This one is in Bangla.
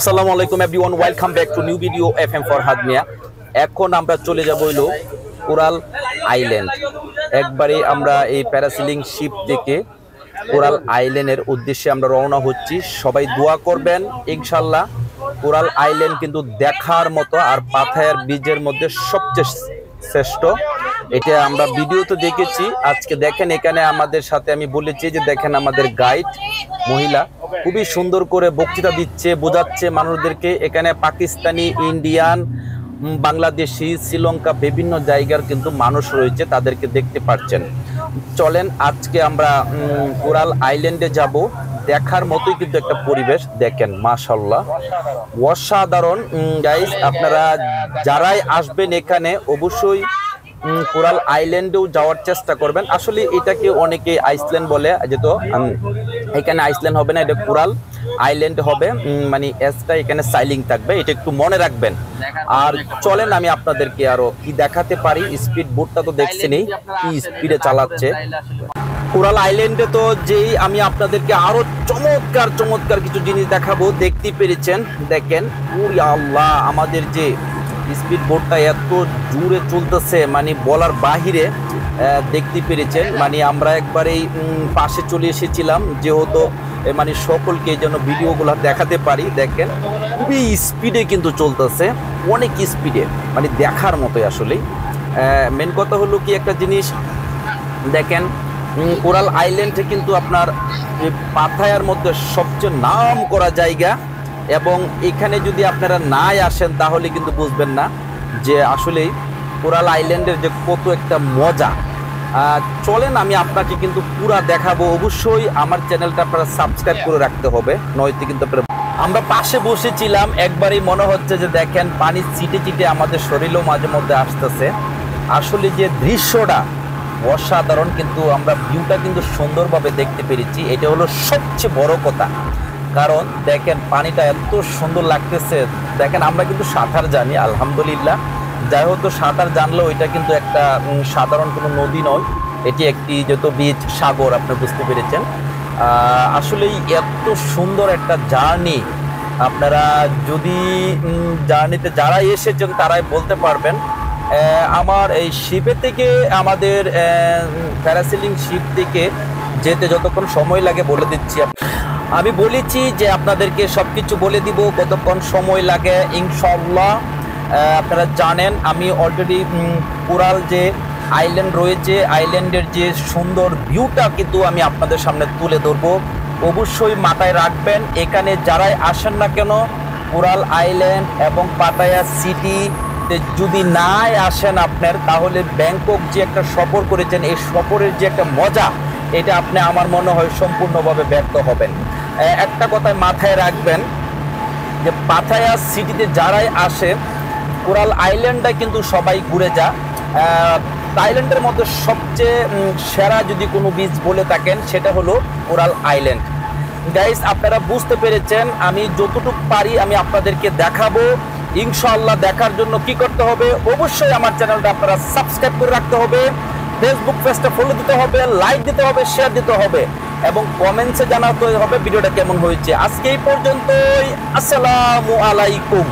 আসসালামু আলাইকুম everyone, welcome back to new video FM Farhad Miya. এখন আমরা চলে যাব হইলো কোরাল আইল্যান্ড। একবারে আমরা এই প্যারাসিলিং শিপ থেকে কোরাল আইল্যান্ডের উদ্দেশ্যে আমরা রওনা হচ্ছি। সবাই দোয়া করবেন ইনশাল্লাহ। কোরাল আইল্যান্ড কিন্তু দেখার মতো, আর পাথায়ার বীজের মধ্যে সবচেয়ে শ্রেষ্ঠ। এটা আমরা ভিডিওতে দেখেছি। আজকে দেখেন এখানে আমাদের সাথে আমি বলেছি যে দেখেন আমাদের গাইড মহিলা খুবই সুন্দর করে বক্তৃতা দিচ্ছে, বোঝাচ্ছে মানুষদেরকে। এখানে পাকিস্তানি, ইন্ডিয়ান, বাংলাদেশি, শ্রীলঙ্কা বিভিন্ন জায়গার কিন্তু মানুষ রয়েছে, তাদেরকে দেখতে পাচ্ছেন। চলেন আজকে আমরা কোরাল আইল্যান্ডে যাব। দেখার মতোই কিন্তু একটা পরিবেশ, দেখেন মাশাআল্লাহ অসাধারণ। গাইস আপনারা যারাই আসবেন এখানে অবশ্যই কোরাল আইল্যান্ডেও যাওয়ার চেষ্টা করবেন। আসলে এটাকে অনেকে আইসল্যান্ড বলে, যেহেতু এখানে আইসল্যান্ড হবে না, এটা কোরাল আইল্যান্ড হবে। মানে এসটা এখানে সাইলিং থাকবে, এটা একটু মনে রাখবেন। আর চলেন আমি আপনাদেরকে আরো কি দেখাতে পারি। স্পিড বোটটা তো দেখছেনই কি স্পিডে চালাচ্ছে। কোরাল আইল্যান্ডে তো যেই আমি আপনাদেরকে আরো চমৎকার চমৎকার কিছু জিনিস দেখাবো, দেখতে পেরেছেন। দেখেন ওরে আল্লাহ, আমাদের যে স্পিড বোটটা এত জোরে চলতেছে মানে বলার বাহিরে, দেখতে পেরেছেন। মানে আমরা একবারেই পাশে চলে এসেছিলাম, যেহেতু মানে সকলকে যেন ভিডিওগুলো দেখাতে পারি। দেখেন খুবই স্পিডে কিন্তু চলতেছে, অনেক স্পিডে, মানে দেখার মতোই। আসলে মেন কথা হলো কি একটা জিনিস দেখেন, কোরাল আইল্যান্ডে কিন্তু আপনার পাথায়ার মধ্যে সবচেয়ে নাম করা জায়গা, এবং এখানে যদি আপনারা নাই আসেন তাহলে কিন্তু বুঝবেন না যে আসলেই কোরাল আইল্যান্ডের যে কত একটা মজা। চলেন আমি আপনাকে কিন্তু পুরা দেখাবো। অবশ্যই আমার চ্যানেলটা আপনারা সাবস্ক্রাইব করে রাখতে হবে, নয়তো কিন্তু আপনারা। আমরা পাশে বসেছিলাম, একবারই মনে হচ্ছে যে দেখেন পানির চিটে চিটে আমাদের শরীরেও মাঝে মধ্যে আসতেছে। আসলে যে দৃশ্যটা অসাধারণ, কিন্তু আমরা ভিউটা কিন্তু সুন্দরভাবে দেখতে পেরেছি, এটা হলো সবচেয়ে বড় কথা। কারণ দেখেন পানিটা এত সুন্দর লাগতেছে। দেখেন আমরা কিন্তু সাঁতার জানি আলহামদুলিল্লাহ, যাই হোক সাঁতার জানলেও এটা কিন্তু একটা সাধারণ কোনো নদী নয়, এটি একটি যত বীজ সাগর, আপনি বুঝতে পেরেছেন। আসলেই এত সুন্দর একটা জার্নি, আপনারা যদি জার্নিতে যারা এসেছেন তারাই বলতে পারবেন। আমার এই শিপে থেকে আমাদের প্যারাসেলিং শিপ থেকে যেতে যতক্ষণ সময় লাগে বলে দিচ্ছি। আমি বলেছি যে আপনাদেরকে সবকিছু বলে দিব কতক্ষণ সময় লাগে ইনশাআল্লাহ। আপনারা জানেন আমি অলরেডি কোরাল যে আইল্যান্ড রয়েছে, আইল্যান্ডের যে সুন্দর ভিউটা কিন্তু আমি আপনাদের সামনে তুলে ধরবো। অবশ্যই মাথায় রাখবেন, এখানে যারাই আসেন না কেন কোরাল আইল্যান্ড এবং পাটায়া সিটি যদি নাই আসেন আপনার, তাহলে ব্যাংকক যে একটা সফর করেছেন, এই সফরের যে একটা মজা, এটা আপনি আমার মনে হয় সম্পূর্ণভাবে ব্যর্থ হবেন। একটা কথায় মাথায় রাখবেন যে পাথায়া সিটিতে যারাই আসে কোরাল আইল্যান্ডটা কিন্তু সবাই ঘুরে যা। আইল্যান্ডের মধ্যে সবচেয়ে সেরা যদি কোনো বীচ বলে থাকেন সেটা হলো কোরাল আইল্যান্ড। গাইস আপনারা বুঝতে পেরেছেন, আমি যতটুকু পারি আমি আপনাদেরকে দেখাবো ইনশাআল্লাহ। দেখার জন্য কি করতে হবে, অবশ্যই আমার চ্যানেলটা আপনারা সাবস্ক্রাইব করে রাখতে হবে, ফেসবুক পেজটা ফলো দিতে হবে, লাইক দিতে হবে, শেয়ার দিতে হবে, এবং কমেন্টসে জানাতে হবে ভিডিওটা কেমন হয়েছে। আজকে এই পর্যন্তই, আসসালামু আলাইকুম।